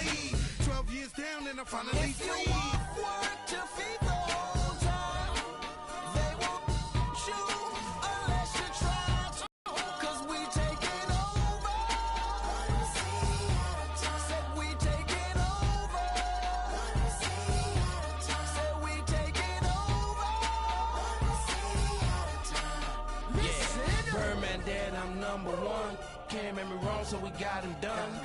lead. 12 years down and I'm finally free. If you want work to feed the whole town, they won't you unless you try to. 'Cause we taking over. Said we taking over. Said we taking over. Listen. Birdman dead, I'm number one. Can't make me wrong, so we got him done.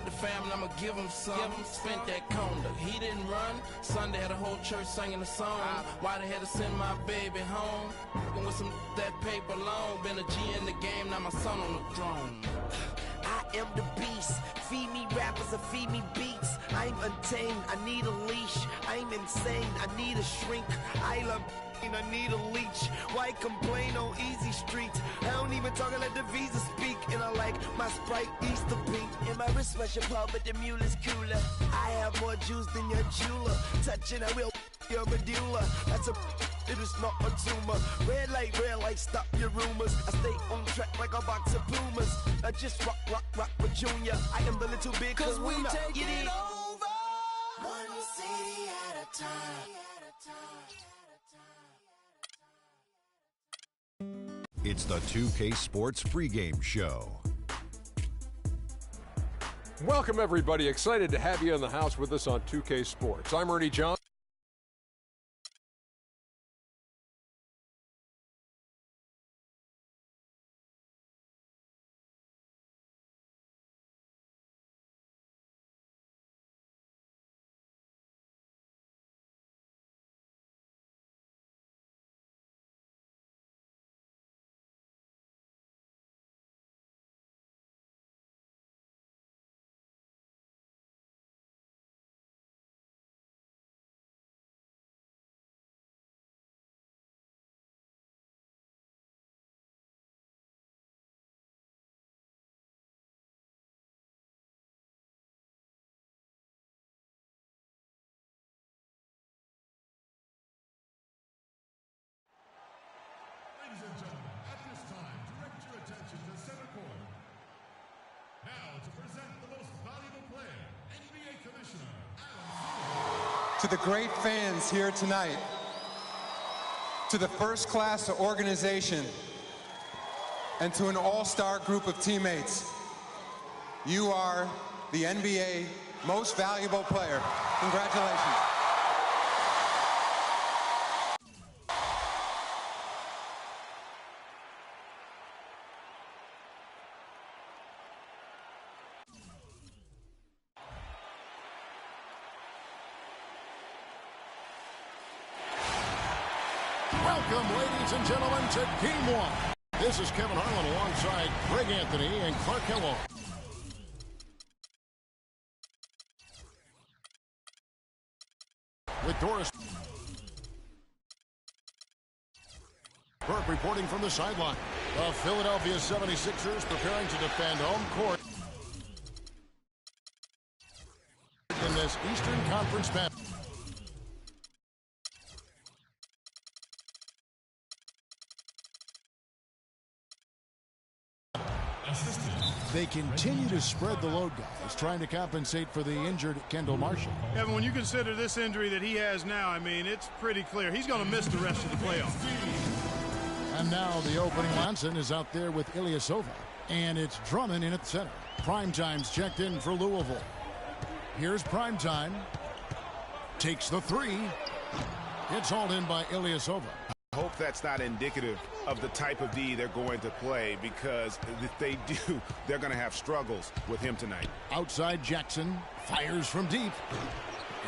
The family, I'ma give him some. Spent that conda, he didn't run. Sunday had a whole church singing a song. Why they had to send my baby home? And with some that paper long, been a G in the game, now my son on the throne. I am the beast. Feed me rappers and feed me beats. I'm untamed, I need a leash. I'm insane, I need a shrink. I love I need a leech. Why complain on easy streets? I don't even talk, I let the visa speak. And I like my Sprite Easter pink. And my wrist special pop, but the mule is cooler. I have more juice than your jeweler. Touching, I will your medulla. That's a it is not a tumor. Red light, stop your rumors. I stay on track like a box of Pumas. I just rock with Junior. I am the little big 'cause we taking it over. One city at a time. It's the 2K Sports pregame show. Welcome, everybody. Excited to have you in the house with us on 2K Sports. I'm Ernie Johnson. Ladies and gentlemen, at this time, direct your attention to center court. Now to present the most valuable player, NBA Commissioner Adam Zill. To the great fans here tonight, to the first-class organization, and to an all-star group of teammates, you are the NBA most valuable player. Congratulations. Welcome, ladies and gentlemen, to Game 1. This is Kevin Harlan alongside Greg Anthony and Clark Kellogg. With Doris Burke reporting from the sideline. The Philadelphia 76ers preparing to defend home court in this Eastern Conference match. They continue to spread the load, guys, trying to compensate for the injured Kendall Marshall. Evan, when you consider this injury that he has now, I mean, it's pretty clear. He's going to miss the rest of the playoffs. And now the opening Monson is out there with Ilyasova. And it's Drummond in at the center. Primetime's checked in for Louisville. Here's Primetime. Takes the three. It's hauled in by Ilyasova. I hope that's not indicative of the type of D they're going to play, because if they do, they're going to have struggles with him tonight. Outside Jackson fires from deep.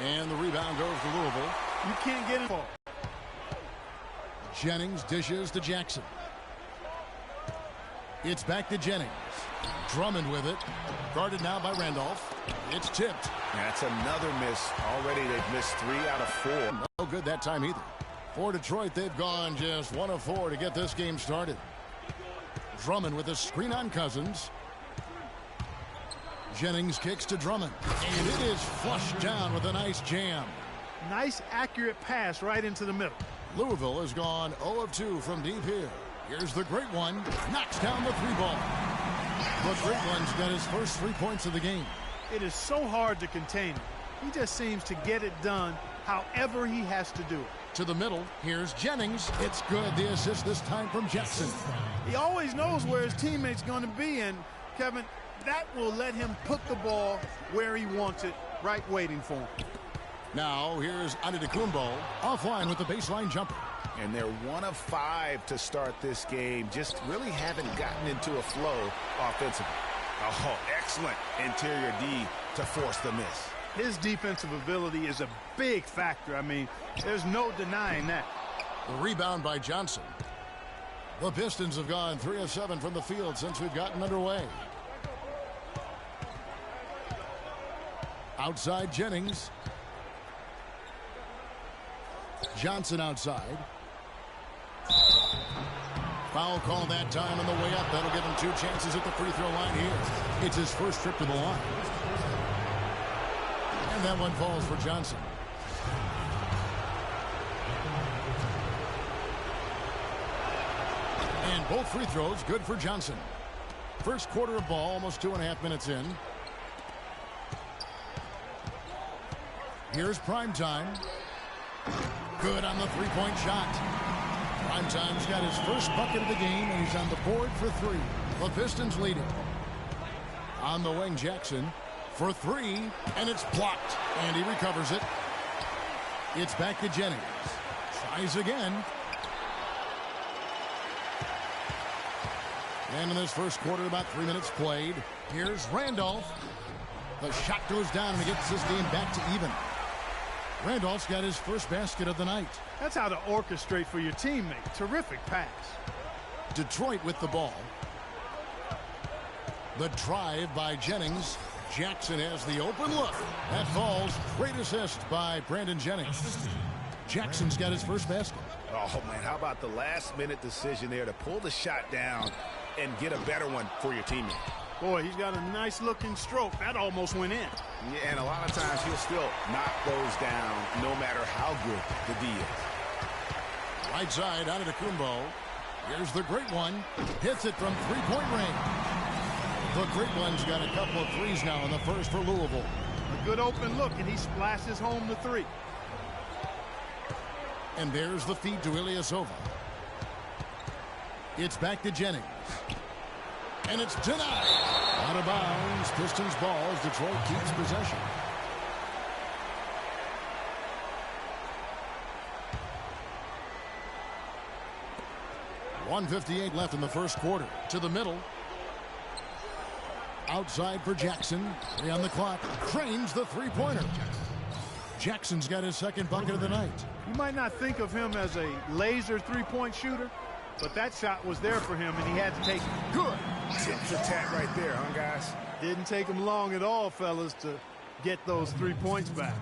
And the rebound goes to Louisville. You can't get it. Jennings dishes to Jackson. It's back to Jennings. Drummond with it. Guarded now by Randolph. It's tipped. That's another miss. Already they've missed 3 out of 4. No good that time either. For Detroit, they've gone just 1 of 4 to get this game started. Drummond with a screen on Cousins. Jennings kicks to Drummond. And it is flushed down with a nice jam. Nice, accurate pass right into the middle. Louisville has gone 0 of 2 from deep here. Here's the great one. Knocks down the 3 ball. The great one's got his first 3 points of the game. It is so hard to contain him. He just seems to get it done however he has to do it. To the middle, here's Jennings. It's good. The assist this time from Jackson. He always knows where his teammate's going to be, and Kevin, that will let him put the ball where he wants it, right waiting for him. Now here's Antetokounmpo offline with the baseline jumper. And they're 1 of 5 to start this game. Just really haven't gotten into a flow offensively. Oh, excellent interior D to force the miss. His defensive ability is a big factor. I mean, there's no denying that. The rebound by Johnson. The Pistons have gone 3 of 7 from the field since we've gotten underway. Outside Jennings. Johnson outside. Foul call that time on the way up. That'll give him 2 chances at the free throw line here. It's his first trip to the line. And that one falls for Johnson. And both free throws good for Johnson. First quarter of ball, almost 2.5 minutes in. Here's Primetime. Good on the three-point shot. Primetime's got his first bucket of the game, and he's on the board for 3. The Pistons leading. On the wing, Jackson for 3, and it's blocked, and he recovers it. It's back to Jennings. Tries again. And in this first quarter, about 3 minutes played. Here's Randolph. The shot goes down, and he gets this game back to even. Randolph's got his first basket of the night. That's how to orchestrate for your teammate. Terrific pass. Detroit with the ball. The drive by Jennings. Jackson has the open look. That falls. Great assist by Brandon Jennings. Jackson's got his first basket. Oh, man, how about the last-minute decision there to pull the shot down and get a better one for your teammate? Boy, he's got a nice-looking stroke. That almost went in. Yeah, and a lot of times he'll still knock those down no matter how good the D is. Right side, Antetokounmpo. Here's the great one. Hits it from three-point range. The great one's got a couple of threes now in the first for Louisville. A good open look, and he splashes home the 3. And there's the feed to Ilyasova. It's back to Jennings. And it's denied. Out of bounds. Pistons ball as Detroit keeps possession. .158 left in the first quarter. To the middle. Outside for Jackson. 3 on the clock. Cranes the three-pointer. Jackson's got his second bucket of the night. You might not think of him as a laser three-point shooter, but that shot was there for him, and he had to take it. Good. Tip for tat right there, huh, guys? Didn't take him long at all, fellas, to get those 3 points back.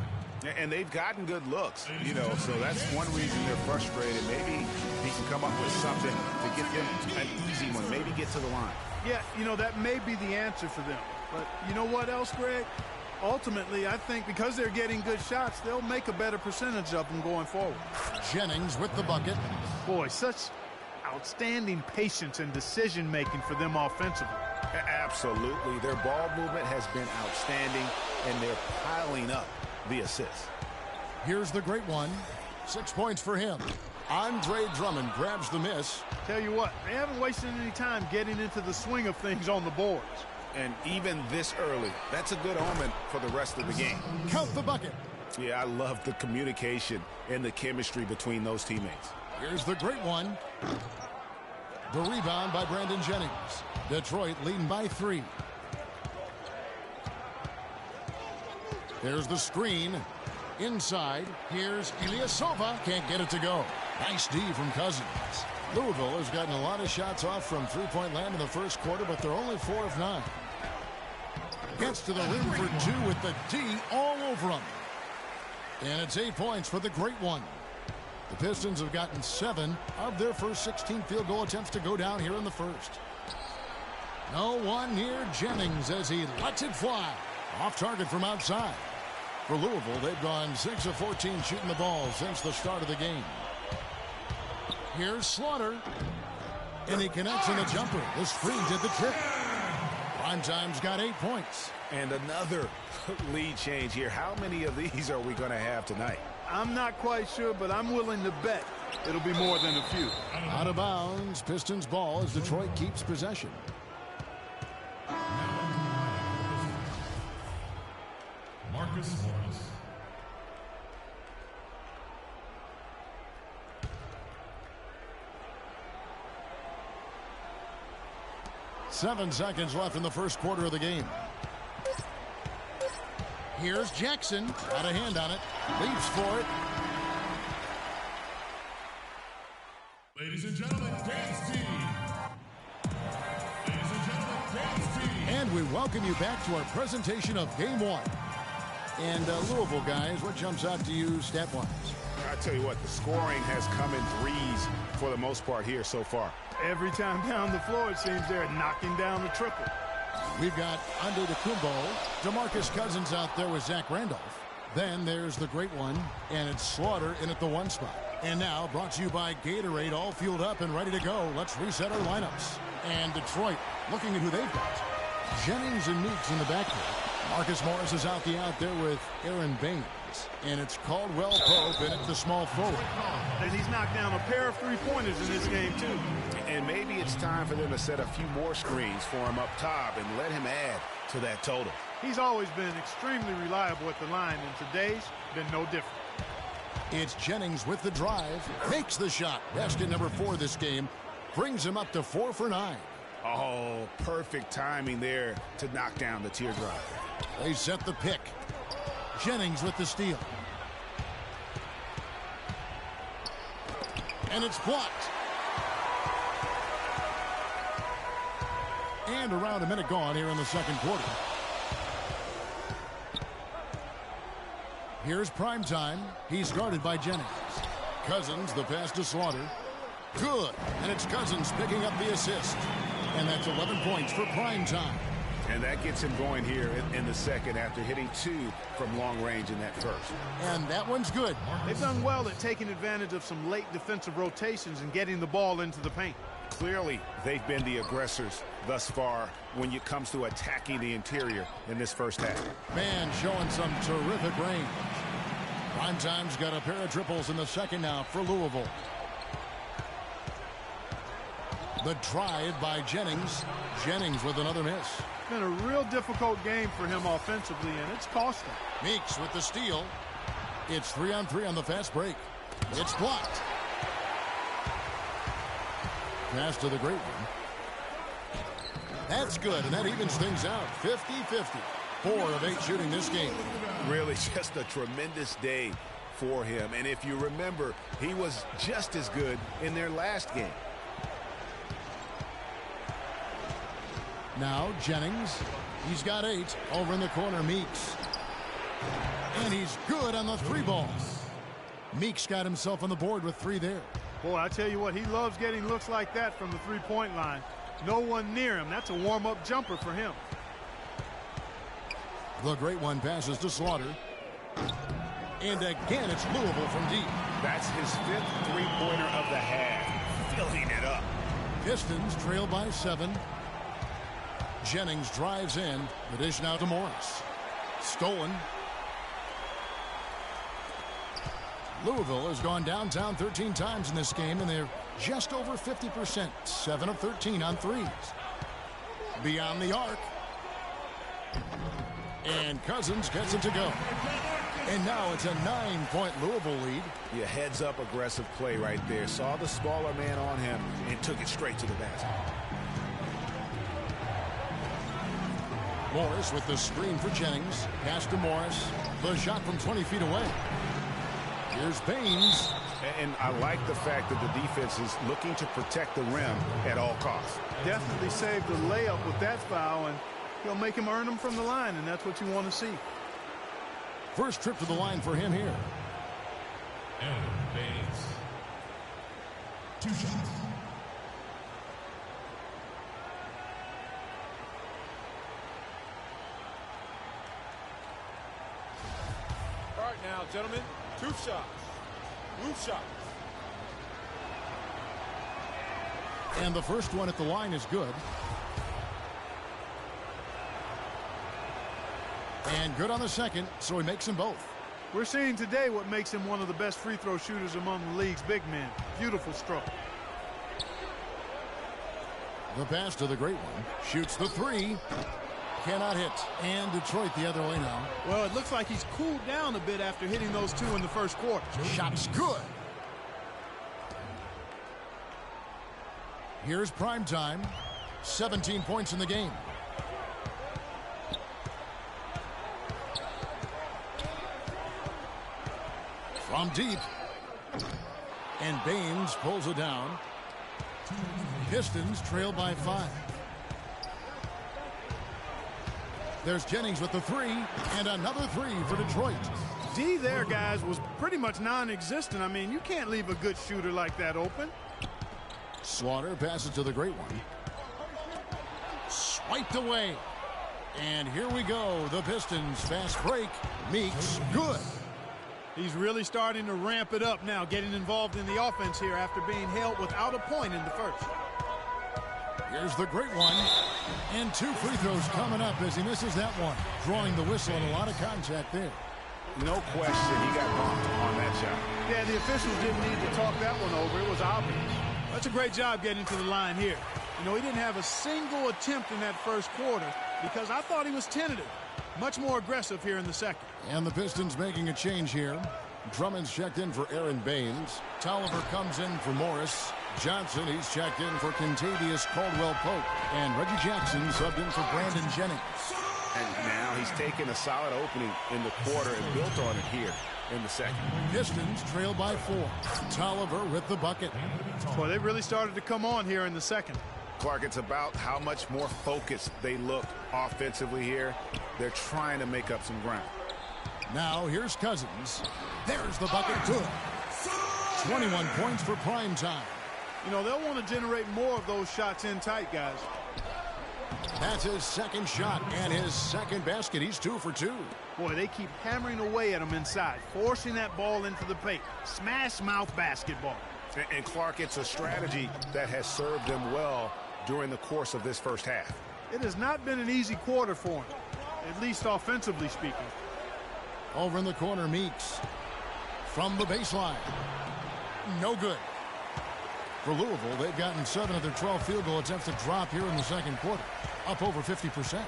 And they've gotten good looks, you know, so that's one reason they're frustrated. Maybe he can come up with something to get them an easy one, maybe get to the line. Yeah, you know, that may be the answer for them. But you know what else, Greg? Ultimately, I think because they're getting good shots, they'll make a better percentage of them going forward. Jennings with the bucket. Boy, such outstanding patience and decision-making for them offensively. Absolutely. Their ball movement has been outstanding, and they're piling up the assists. Here's the great one. 6 points for him. Andre Drummond grabs the miss. Tell you what, they haven't wasted any time getting into the swing of things on the boards. And even this early, that's a good omen for the rest of the game. Count the bucket. Yeah, I love the communication and the chemistry between those teammates. Here's the great one. The rebound by Brandon Jennings. Detroit leading by 3. There's the screen. Inside, here's Ilyasova. Can't get it to go. Nice D from Cousins. Louisville has gotten a lot of shots off from three-point land in the first quarter, but they're only 4 of 9. Gets to the rim for 2 with the D all over him. And it's 8 points for the great one. The Pistons have gotten 7 of their first 16 field goal attempts to go down here in the first. No one near Jennings as he lets it fly. Off target from outside. For Louisville, they've gone 6 of 14 shooting the ball since the start of the game. Here's Slaughter. And he connects in the jumper. The screen did the trick. Primetime's got 8 points. And another lead change here. How many of these are we going to have tonight? I'm not quite sure, but I'm willing to bet it'll be more than a few. Out of bounds, Pistons ball as Detroit keeps possession. Marcus Morris. Seven seconds left in the first quarter of the game. Here's Jackson. Got a hand on it. Leaps for it. Ladies and gentlemen, dance team. Ladies and gentlemen, dance team. And we welcome you back to our presentation of Game 1. And Louisville, guys, what jumps out to you stat-wise? I tell you what, the scoring has come in threes for the most part here so far. Every time down the floor, it seems they're knocking down the triple. We've got Antetokounmpo, DeMarcus Cousins out there with Zach Randolph. Then there's the great one, and it's Slaughter in at the 1 spot. And now, brought to you by Gatorade, all fueled up and ready to go. Let's reset our lineups. And Detroit, looking at who they've got. Jennings and Meeks in the backcourt. Marcus Morris is out there with Aaron Baines. And it's Caldwell Pope in at the small forward. And he's knocked down a pair of three-pointers in this game, too. And maybe it's time for them to set a few more screens for him up top and let him add to that total. He's always been extremely reliable at the line, and today's been no different. It's Jennings with the drive. Makes the shot. Best at number 4 this game. Brings him up to 4 for 9. Oh, perfect timing there to knock down the teardrop. They set the pick. Jennings with the steal. And it's blocked. And around a minute gone here in the second quarter. Here's prime time. He's guarded by Jennings. Cousins, the pass to Slaughter. Good. And it's Cousins picking up the assist. And that's 11 points for prime time. And that gets him going here in the second after hitting 2 from long range in that first. And that one's good. They've done well at taking advantage of some late defensive rotations and getting the ball into the paint. Clearly, they've been the aggressors thus far when it comes to attacking the interior in this first half. Man, showing some terrific range. Primetime's got a pair of triples in the second now for Louisville. The drive by Jennings. Jennings with another miss. It's been a real difficult game for him offensively, and it's cost him. Meeks with the steal. It's 3-on-3 on the fast break. It's blocked. Pass to the great one. That's good, and that evens things out. 50-50. 4 of 8 shooting this game. Really just a tremendous day for him. And if you remember, he was just as good in their last game. Now Jennings. He's got 8. Over in the corner, Meeks. And he's good on the 3 ball. Meeks got himself on the board with 3 there. Boy, I tell you what, he loves getting looks like that from the three-point line. No one near him. That's a warm-up jumper for him. The great one passes to Slaughter. And again, it's Louisville from deep. That's his 5th three-pointer of the half. Filling it up. Pistons trail by 7. Jennings drives in. The dish now to Morris. Stolen. Louisville has gone downtown 13 times in this game, and they're just over 50%. 7 of 13 on threes. Beyond the arc. And Cousins gets it to go. And now it's a 9-point Louisville lead. Yeah, heads-up aggressive play right there. Saw the smaller man on him and took it straight to the basket. Morris with the screen for Jennings. Pass to Morris. The shot from 20 feet away. Here's Baines. And I like the fact that the defense is looking to protect the rim at all costs. Definitely saved the layup with that foul, and he'll make him earn them from the line, and that's what you want to see. First trip to the line for him here. And Baines. 2 shots. All right now, gentlemen, 2 shots. Blue shots. And the first one at the line is good. And good on the second, so he makes them both. We're seeing today what makes him one of the best free throw shooters among the league's big men. Beautiful stroke. The pass to the great one. Shoots the three. Cannot hit. And Detroit the other way now. Well, it looks like he's cooled down a bit after hitting those two in the first quarter. Shot's good. Here's prime time. 17 points in the game. From deep. And Baines pulls it down. Pistons trail by 5. There's Jennings with the three, and another three for Detroit. D there, guys, was pretty much non-existent. I mean, you can't leave a good shooter like that open. Slaughter passes to the great one. Swiped away. And here we go. The Pistons fast break. Meeks good. He's really starting to ramp it up now, getting involved in the offense here after being held without a point in the first. Here's the great one. And 2 free throws coming up as he misses that one. Drawing the whistle and a lot of contact there. No question, he got bumped on that shot. Yeah, the officials didn't need to talk that one over. It was obvious. That's a great job getting to the line here. You know, he didn't have a single attempt in that first quarter because I thought he was tentative. Much more aggressive here in the second. And the Pistons making a change here. Drummond's checked in for Aaron Baines. Tolliver comes in for Morris. Johnson, he's checked in for Kentavious Caldwell-Pope. And Reggie Jackson subbed in for Brandon Jennings. And now he's taken a solid opening in the quarter and built on it here in the second. Pistons trail by 4. Tolliver with the bucket. Well, they really started to come on here in the second. Clark, it's about how much more focused they look offensively here. They're trying to make up some ground. Now here's Cousins. There's the bucket. Good. 21 points for prime time. You know, they'll want to generate more of those shots in tight, guys. That's his second shot and his second basket. He's 2 for 2. Boy, they keep hammering away at him inside, forcing that ball into the paint. Smash mouth basketball. And Clark, it's a strategy that has served them well during the course of this first half. It has not been an easy quarter for him, at least offensively speaking. Over in the corner, Meeks. From the baseline. No good. For Louisville, they've gotten 7 of their 12 field goal attempts to drop here in the second quarter. Up over 50%.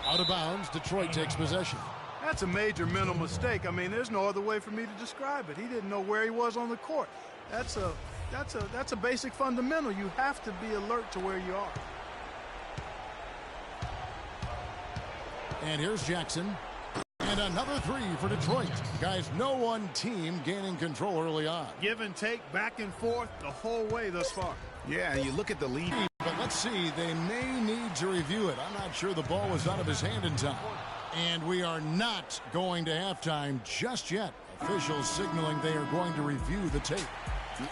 Out of bounds, Detroit takes possession. That's a major mental mistake. I mean, there's no other way for me to describe it. He didn't know where he was on the court. That's a basic fundamental. You have to be alert to where you are. And here's Jackson. And another three for Detroit. Guys, no one team gaining control early on. Give and take, back and forth the whole way thus far. Yeah, you look at the lead. But let's see, they may need to review it. I'm not sure the ball was out of his hand in time. And we are not going to halftime just yet. Officials signaling they are going to review the tape.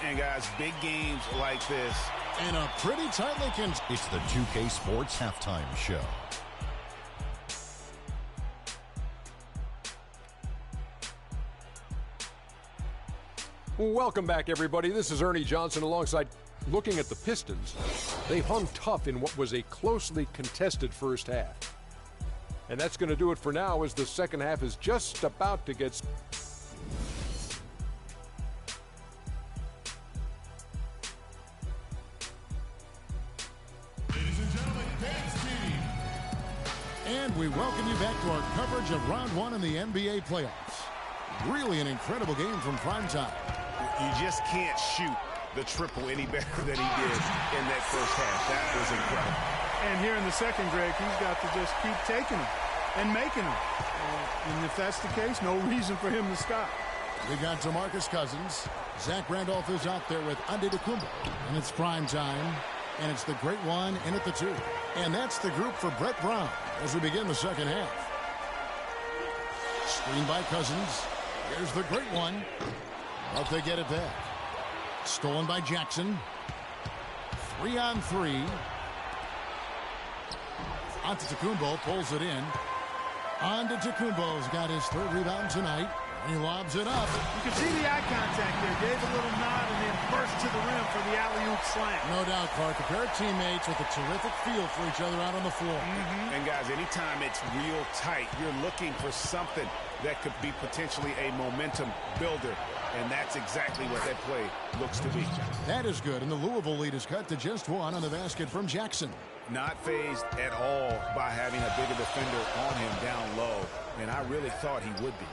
And guys, big games like this. And a pretty tightly It's the 2K Sports Halftime Show. Welcome back, everybody. This is Ernie Johnson alongside looking at the Pistons. They hung tough in what was a closely contested first half. And that's going to do it for now as the second half is just about to get... Ladies and gentlemen, dance team. And we welcome you back to our coverage of round 1 in the NBA playoffs. Really an incredible game from primetime. You just can't shoot the triple any better than he did in that first half. That was incredible. And here in the second, Greg, he's got to just keep taking them and making them. And if that's the case, no reason for him to stop. We got DeMarcus Cousins. Zach Randolph is out there with Antetokounmpo. And it's prime time. And it's the great one in at the 2. And that's the group for Brett Brown as we begin the second half. Screen by Cousins. Here's the great one. But they get it back. Stolen by Jackson. 3-on-3. Antetokounmpo pulls it in. On to Takeover's got his third rebound tonight. He lobs it up. You can see the eye contact there. Gave a little nod and then burst to the rim for the alley-oop slam. No doubt, Clark. A pair of teammates with a terrific feel for each other out on the floor. And, guys, anytime it's real tight, you're looking for something that could be potentially a momentum builder. And that's exactly what that play looks to be. That is good. And the Louisville lead is cut to just one on the basket from Jackson. Not fazed at all by having a bigger defender on him down low. And I really thought he would be.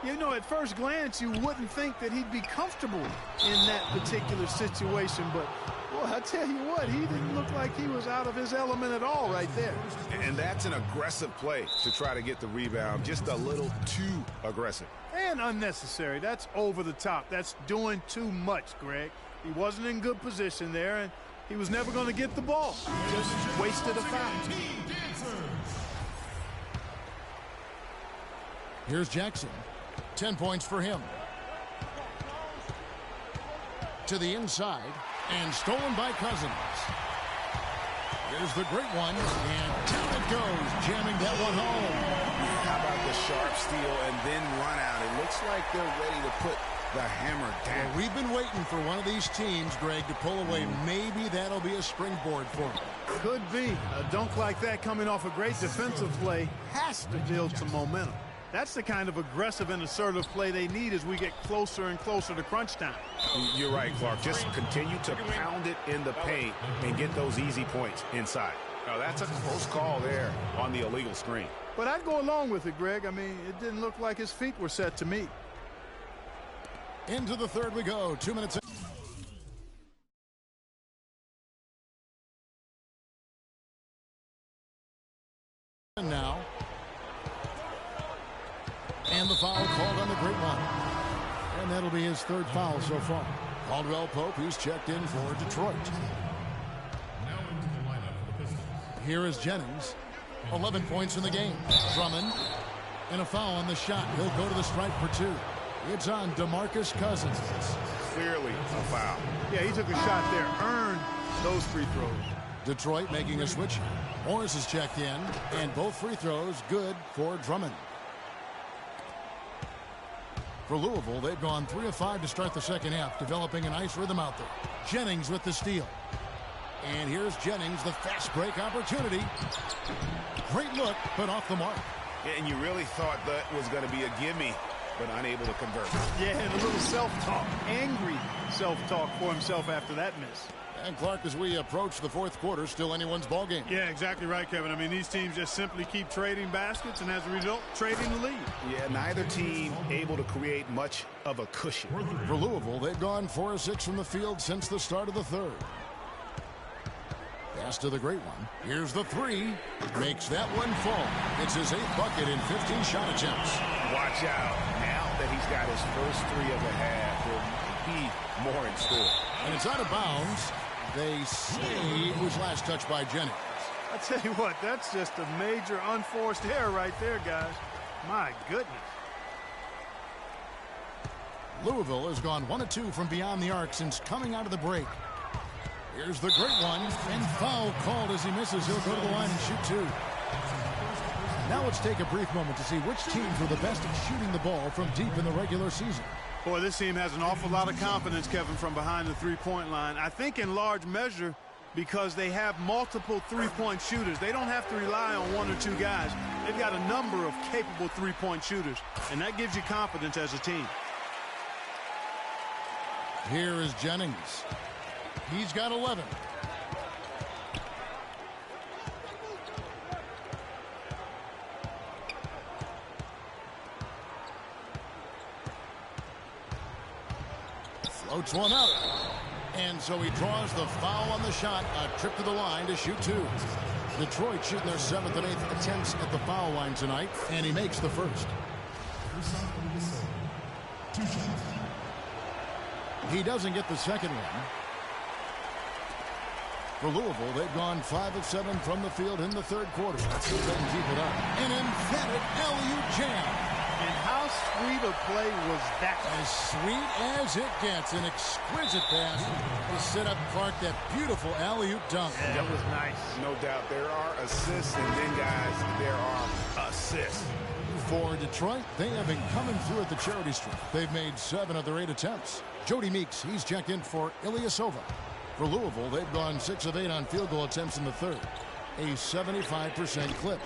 You know, at first glance, you wouldn't think that he'd be comfortable in that particular situation. But, boy, I tell you what, he didn't look like he was out of his element at all right there. And that's an aggressive play to try to get the rebound. Just a little too aggressive. And unnecessary. That's over the top. That's doing too much, Greg. He wasn't in good position there, and he was never going to get the ball. Just wasted a foul. Here's Jackson. 10 points for him. To the inside, and stolen by Cousins. There's the great one, and down it goes, jamming that one home. How about the sharp steal and then run out? It looks like they're ready to put the hammer down. Well, we've been waiting for one of these teams, Greg, to pull away. Maybe that'll be a springboard for them. Could be. A dunk like that coming off a great defensive play has to build some momentum. That's the kind of aggressive and assertive play they need as we get closer and closer to crunch time. You're right, Clark. Just continue to pound it in the paint and get those easy points inside. Now, that's a close call there on the illegal screen. But I'd go along with it, Greg. I mean, it didn't look like his feet were set to me. Into the third we go. 2 minutes. And now. And the foul called on the great one. And that'll be his third foul so far. Caldwell Pope, who's checked in for Detroit. Now into the lineup for the Pistons. Here is Jennings. 11 points in the game. Drummond. And a foul on the shot. He'll go to the stripe for two. It's on DeMarcus Cousins. Clearly a foul. Yeah, he took a shot there. Earned those free throws. Detroit making a switch. Morris is checked in. And both free throws good for Drummond. For Louisville, they've gone 3 of 5 to start the second half, developing a nice rhythm out there. Jennings with the steal. And here's Jennings, the fast break opportunity. Great look, but off the mark. And you really thought that was going to be a gimme, but unable to convert. Yeah, and a little self-talk, angry self-talk for himself after that miss. And Clark, as we approach the fourth quarter, still anyone's ball game. Yeah, exactly right, Kevin. I mean, these teams just simply keep trading baskets, and as a result, trading the lead. Yeah, neither team able to create much of a cushion. For Louisville, they've gone 4 of 6 from the field since the start of the third. Pass to the great one. Here's the three. Makes that one fall. It's his 8th bucket in 15 shot attempts. Watch out. Now that he's got his first 3 of the half, there may be more in store. And it's out of bounds. They say it was last touched by Jennings. I tell you what, that's just a major unforced error right there, guys. My goodness. Louisville has gone 1 of 2 from beyond the arc since coming out of the break. Here's the great one, and foul called as he misses. He'll go to the line and shoot 2. Now let's take a brief moment to see which teams were the best at shooting the ball from deep in the regular season. Boy, this team has an awful lot of confidence, Kevin, from behind the three-point line. I think in large measure because they have multiple three-point shooters. They don't have to rely on 1 or 2 guys. They've got a number of capable three-point shooters, and that gives you confidence as a team. Here is Jennings. He's got 11. Floats one up. And so he draws the foul on the shot. A trip to the line to shoot 2. Detroit shooting their 7th and 8th attempts at the foul line tonight. And he makes the first. He doesn't get the second one. For Louisville, they've gone 5 of 7 from the field in the third quarter. Let's see if they can keep it up. An emphatic alley-oop jam. And how sweet a play was that? As sweet as it gets. An exquisite pass to set up Clark that beautiful alley-oop dunk. Yeah, that was nice. No doubt there are assists, and then, guys, there are assists. For Detroit, they have been coming through at the charity stripe. They've made 7 of their 8 attempts. Jody Meeks, he's checked in for Ilyasova. For Louisville, they've gone 6 of 8 on field goal attempts in the third. A 75% clip.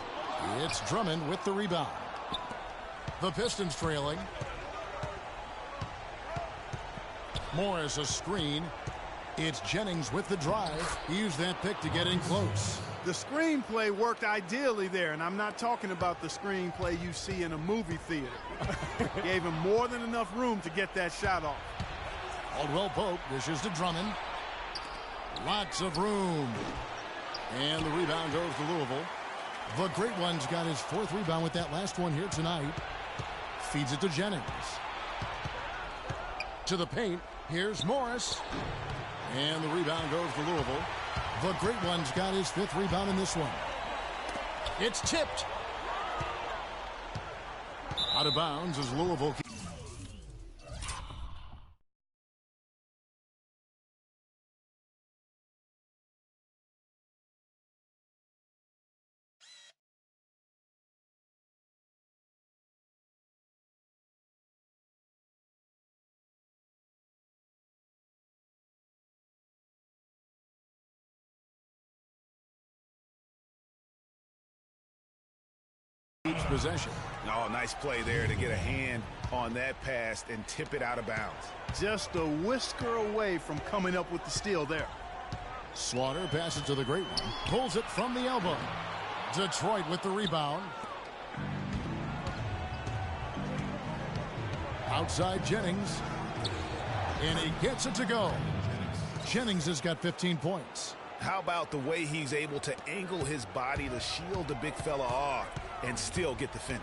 It's Drummond with the rebound. The Pistons trailing. Morris a screen. It's Jennings with the drive. He used that pick to get in close. The screenplay worked ideally there, and I'm not talking about the screenplay you see in a movie theater. Gave him more than enough room to get that shot off. Caldwell Pope dishes to Drummond. Lots of room. And the rebound goes to Louisville. The Great One's got his 4th rebound with that last one here tonight. Feeds it to Jennings. To the paint. Here's Morris. And the rebound goes to Louisville. The Great One's got his 5th rebound in this one. It's tipped. Out of bounds as Louisville. Each possession. Oh, nice play there to get a hand on that pass and tip it out of bounds. Just a whisker away from coming up with the steal there. Slaughter passes to the Great One. Pulls it from the elbow. Detroit with the rebound. Outside Jennings. And he gets it to go. Jennings has got 15 points. How about the way he's able to angle his body to shield the big fella off and still get the finish?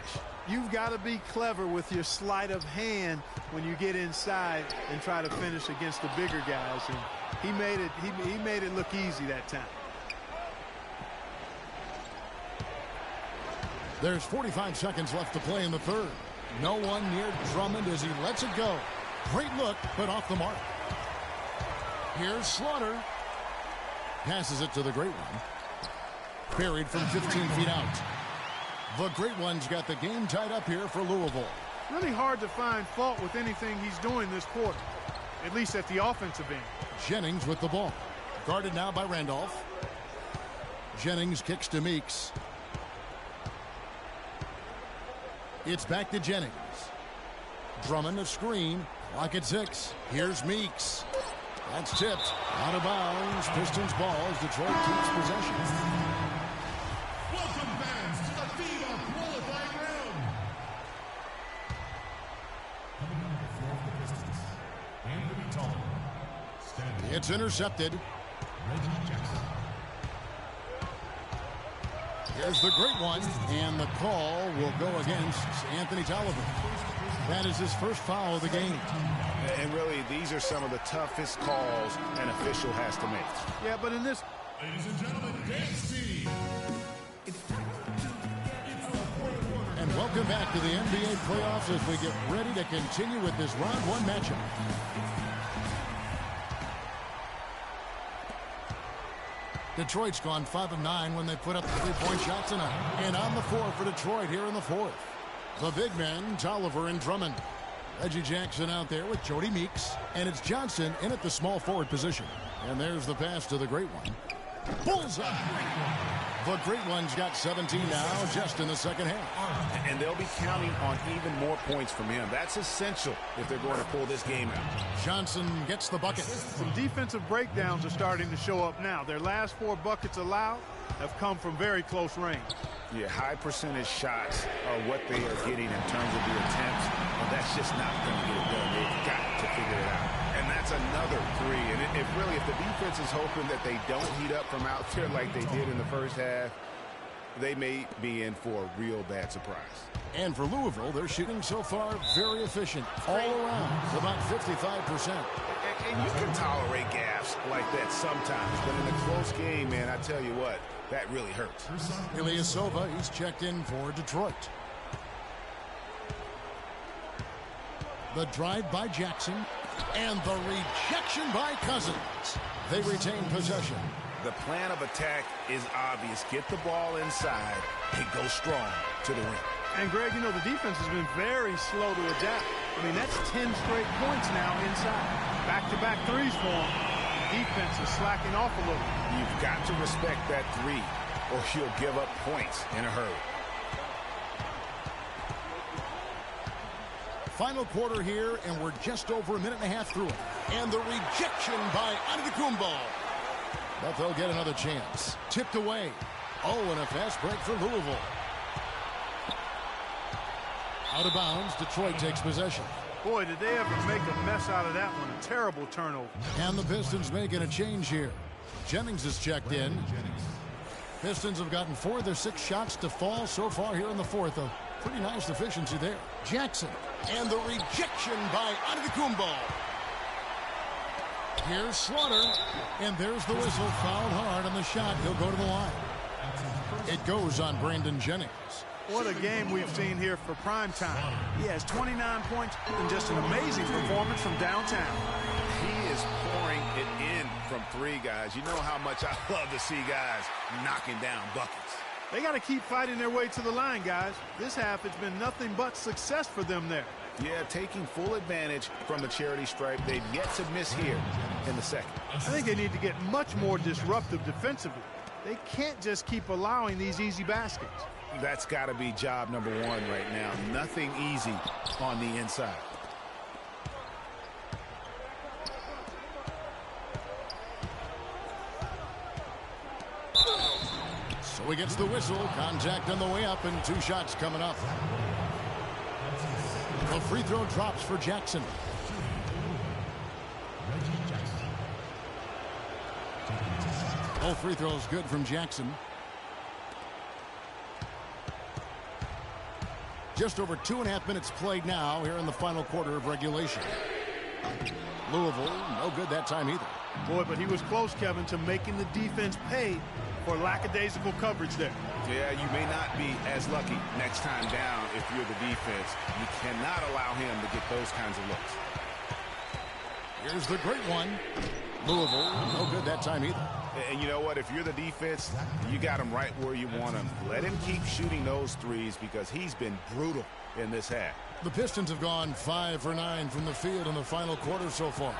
You've got to be clever with your sleight of hand when you get inside and try to finish against the bigger guys. And he made it look easy that time. There's 45 seconds left to play in the third. No one near Drummond as he lets it go. Great look, but off the mark. Here's Slaughter. Passes it to the Great One. Buried from 15 feet out. The Great One's got the game tied up here for Louisville. Really hard to find fault with anything he's doing this quarter, at least at the offensive end. Jennings with the ball. Guarded now by Randolph. Jennings kicks to Meeks. It's back to Jennings. Drummond a screen. Clock at 6. Here's Meeks. That's tipped. Out of bounds. Pistons ball as Detroit keeps possession. Welcome fans to the FIBA qualifying round. Coming on the floor for the Pistons, Anthony Tolliver. It's intercepted. Reggie Jackson. Here's the Great One, and the call will go against Anthony Tolliver. That is his first foul of the game. And really, these are some of the toughest calls an official has to make. Yeah, but in this... Ladies and gentlemen, dance team. And welcome back to the NBA playoffs as we get ready to continue with this round 1 matchup. Detroit's gone 5 of 9 when they put up the 3-point shot tonight. And on the floor for Detroit here in the 4th. The big men, Tolliver and Drummond. Reggie Jackson out there with Jody Meeks. And it's Johnson in at the small forward position. And there's the pass to the Great One. Bullseye! The Great One's got 17 now just in the second half. And they'll be counting on even more points from him. That's essential if they're going to pull this game out. Johnson gets the bucket. Some defensive breakdowns are starting to show up now. Their last 4 buckets allowed have come from very close range. Yeah, high percentage shots are what they are getting in terms of the attempts. And that's just not going to get it done. They've got to figure it out. And that's another 3. And if the defense is hoping that they don't heat up from out there like they did in the first half, they may be in for a real bad surprise. And for Louisville, they're shooting so far very efficient all around, about 55%. And you can tolerate gaffes like that sometimes, but in a close game, man, I tell you what, that really hurts. Ilyasova, he's checked in for Detroit. The drive by Jackson and the rejection by Cousins. They retain possession. The plan of attack is obvious. Get the ball inside and go strong to the rim. And, Greg, you know, the defense has been very slow to adapt. I mean, that's 10 straight points now inside. Back-to-back threes for them. The defense is slacking off a little. You've got to respect that three, or you'll give up points in a hurry. Final quarter here, and we're just over a minute and a half through it. And the rejection by Antetokounmpo. But they'll get another chance. Tipped away. Oh, and a fast break for Louisville. Out of bounds, Detroit takes possession. Boy, did they ever make a mess out of that one. A terrible turnover. And the Pistons making a change here. Jennings is checked in. Pistons have gotten 4 of their 6 shots to fall so far here in the fourth. A pretty nice efficiency there. Jackson. And the rejection by Antetokounmpo. Here's Slaughter. And there's the whistle. Fouled hard on the shot. He'll go to the line. It goes on Brandon Jennings. What a game we've seen here for prime time. He has 29 points and just an amazing performance from downtown. He is pouring it in from 3, guys. You know how much I love to see guys knocking down buckets. They got to keep fighting their way to the line, guys. This half has been nothing but success for them there. Yeah, taking full advantage from the charity stripe. They've yet to miss here in the second. I think they need to get much more disruptive defensively. They can't just keep allowing these easy baskets. That's got to be job number 1 right now. Nothing easy on the inside. So he gets the whistle. Contact on the way up, and 2 shots coming up. The free throw drops for Jackson. Both free throws good from Jackson. Just over 2.5 minutes played now here in the final quarter of regulation. Louisville, no good that time either. Boy, but he was close, Kevin, to making the defense pay for lackadaisical coverage there. Yeah, you may not be as lucky next time down if you're the defense. You cannot allow him to get those kinds of looks. Here's the great one. Louisville, no good that time either. And you know what? If you're the defense, you got him right where you want him. Let him keep shooting those threes because he's been brutal in this half. The Pistons have gone 5 for 9 from the field in the final quarter so far.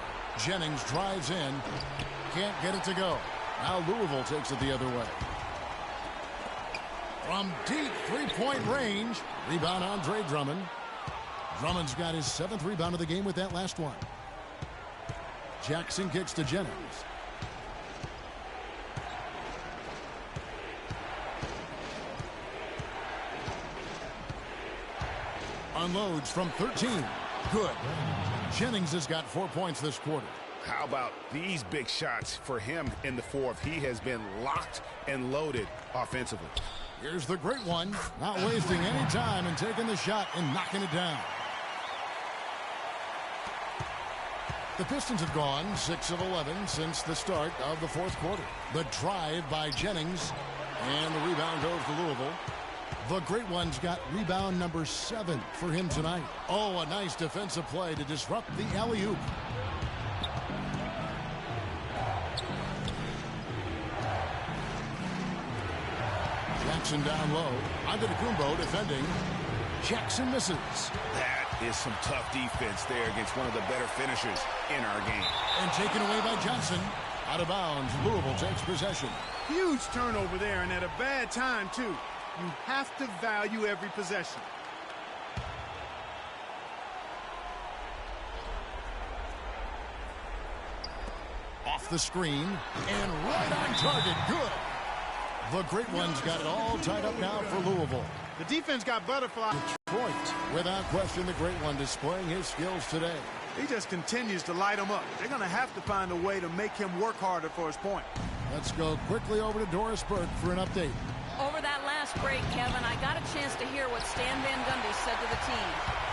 Jennings drives in. Can't get it to go. Now Louisville takes it the other way. From deep three-point range. Rebound Andre Drummond. Drummond's got his 7th rebound of the game with that last one. Jackson kicks to Jennings. Unloads from 13. Good. Jennings has got 4 points this quarter. How about these big shots for him in the fourth? He has been locked and loaded offensively. Here's the great one. Not wasting any time and taking the shot and knocking it down. The Pistons have gone 6 of 11 since the start of the fourth quarter. The drive by Jennings. And the rebound goes to Louisville. The great one's got rebound number 7 for him tonight. Oh, a nice defensive play to disrupt the alley-oop. Jackson down low. Antetokounmpo defending. Jackson misses. That is some tough defense there against one of the better finishers in our game. And taken away by Johnson. Out of bounds. Louisville takes possession. Huge turnover there, and at a bad time, too. You have to value every possession. Off the screen. And right on target. Good. The great one's got it all tied up now for Louisville. The defense got butterfly. Detroit, without question, the great one displaying his skills today. He just continues to light them up. They're going to have to find a way to make him work harder for his point. Let's go quickly over to Doris Burke for an update. Over that last break, Kevin, I got a chance to hear what Stan Van Gundy said to the team.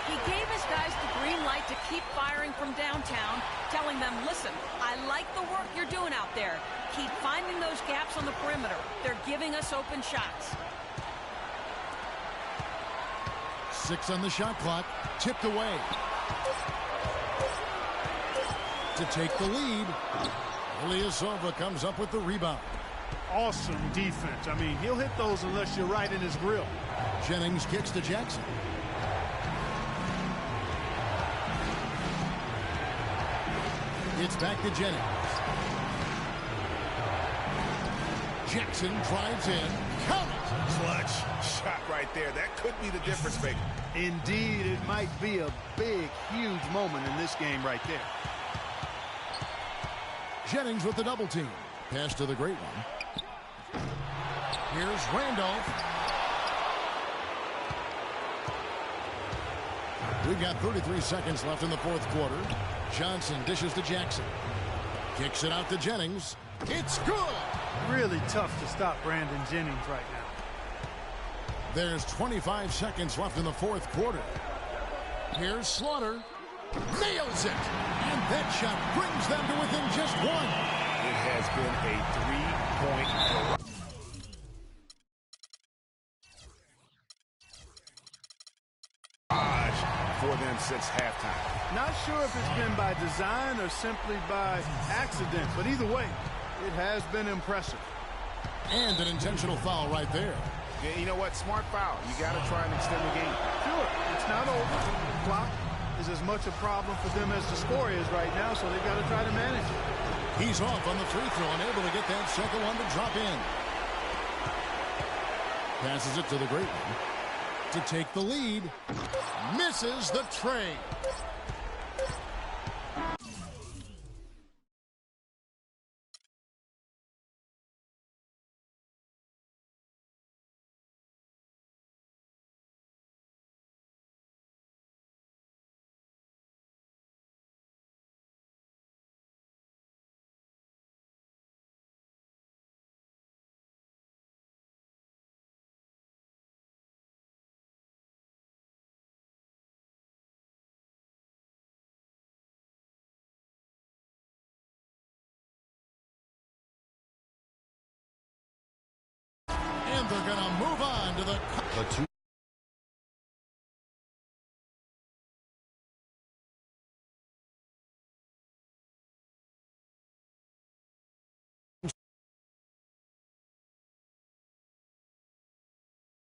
He gave his guys the green light to keep firing from downtown, telling them, listen, I like the work you're doing out there. Keep finding those gaps on the perimeter. They're giving us open shots. 6 on the shot clock. Tipped away. To take the lead. Ilyasova comes up with the rebound. Awesome defense. I mean, he'll hit those unless you're right in his grill. Jennings kicks to Jackson. It's back to Jennings. Jackson drives in. Count it. Clutch shot right there. That could be the difference maker. Indeed, it might be a big, huge moment in this game right there. Jennings with the double team. Pass to the great one. Here's Randolph. We've got 33 seconds left in the fourth quarter. Johnson dishes to Jackson. Kicks it out to Jennings. It's good. Really tough to stop Brandon Jennings right now. There's 25 seconds left in the fourth quarter. Here's Slaughter. Nails it. And that shot brings them to within just one. It has been a three-point barrage for them since halftime. Not sure if it's been by design or simply by accident, but either way, it has been impressive. And an intentional foul right there. Yeah, you know what? Smart foul. You got to try and extend the game. Sure, it's not over. The clock is as much a problem for them as the score is right now, so they've got to try to manage it. He's off on the free throw and able to get that second one to drop in. Passes it to the great one to take the lead. Misses the tray. And they're going to move on to the 2